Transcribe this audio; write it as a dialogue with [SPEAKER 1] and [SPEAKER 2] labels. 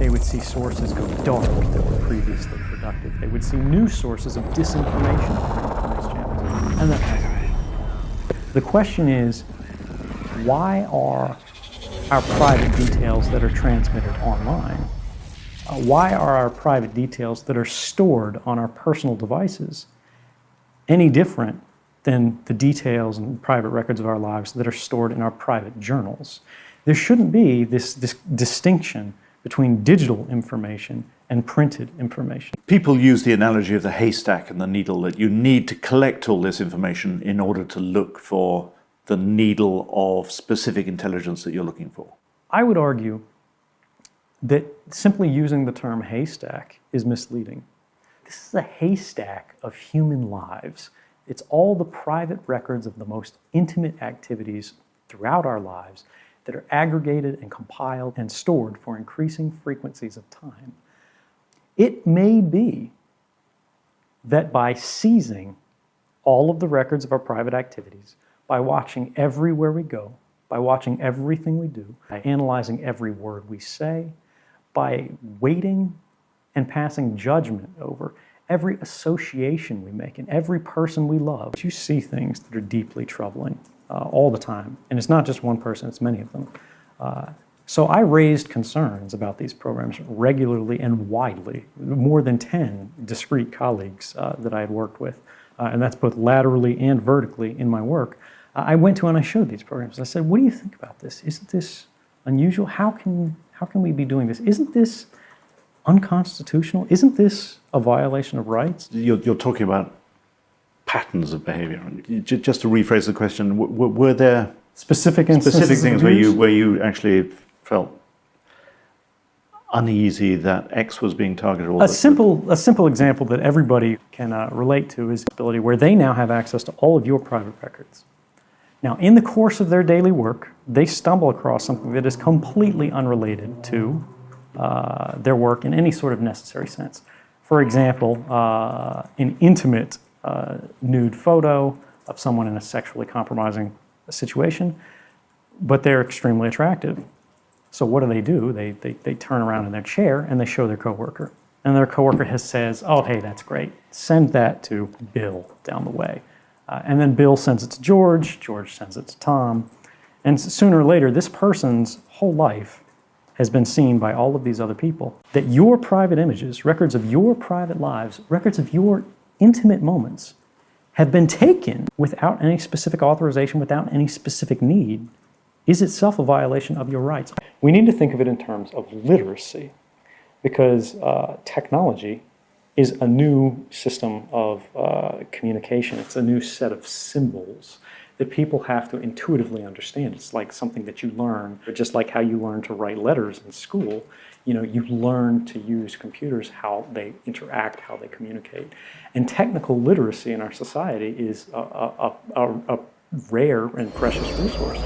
[SPEAKER 1] They would see sources go dark that were previously productive. They would see new sources of disinformation on these channels. And the question is, why are our private details that are transmitted online, why are our private details that are stored on our personal devices any different than the details and private records of our lives that are stored in our private journals? There shouldn't be this distinction between digital information and printed information.
[SPEAKER 2] People use the analogy of the haystack and the needle, that you need to collect all this information in order to look for the needle of specific intelligence that you're looking for.
[SPEAKER 1] I would argue that simply using the term haystack is misleading. This is a haystack of human lives. It's all the private records of the most intimate activities throughout our lives that are aggregated and compiled and stored for increasing frequencies of time. It may be that by seizing all of the records of our private activities, by watching everywhere we go, by watching everything we do, by analyzing every word we say, by weighting and passing judgment over every association we make and every person we love, you see things that are deeply troubling all the time. And it's not just one person, it's many of them. So I raised concerns about these programs regularly and widely, more than 10 discrete colleagues that I had worked with, and that's both laterally and vertically in my work. I went to and I showed these programs. I said, what do you think about this? Isn't this unusual? How can we be doing this? Isn't this unconstitutional? Isn't this a violation of rights?
[SPEAKER 2] You're talking about patterns of behavior. Just to rephrase the question, were there
[SPEAKER 1] specific
[SPEAKER 2] things where you actually felt uneasy that X was being targeted?
[SPEAKER 1] A simple example that everybody can relate to is the ability where they now have access to all of your private records. Now, in the course of their daily work, they stumble across something that is completely unrelated to their work in any sort of necessary sense. For example, an intimate nude photo of someone in a sexually compromising situation, but they're extremely attractive. So what do? They turn around in their chair and they show their coworker. And their coworker says, oh, hey, that's great. Send that to Bill down the way. And then Bill sends it to George, George sends it to Tom. And sooner or later, this person's whole life has been seen by all of these other people. That your private images, records of your private lives, records of your intimate moments have been taken without any specific authorization, without any specific need, is itself a violation of your rights. We need to think of it in terms of literacy, because technology is a new system of communication. It's a new set of symbols that people have to intuitively understand. It's like something that you learn, just like how you learn to write letters in school. You know, you learn to use computers, how they interact, how they communicate. And technical literacy in our society is a rare and precious resource.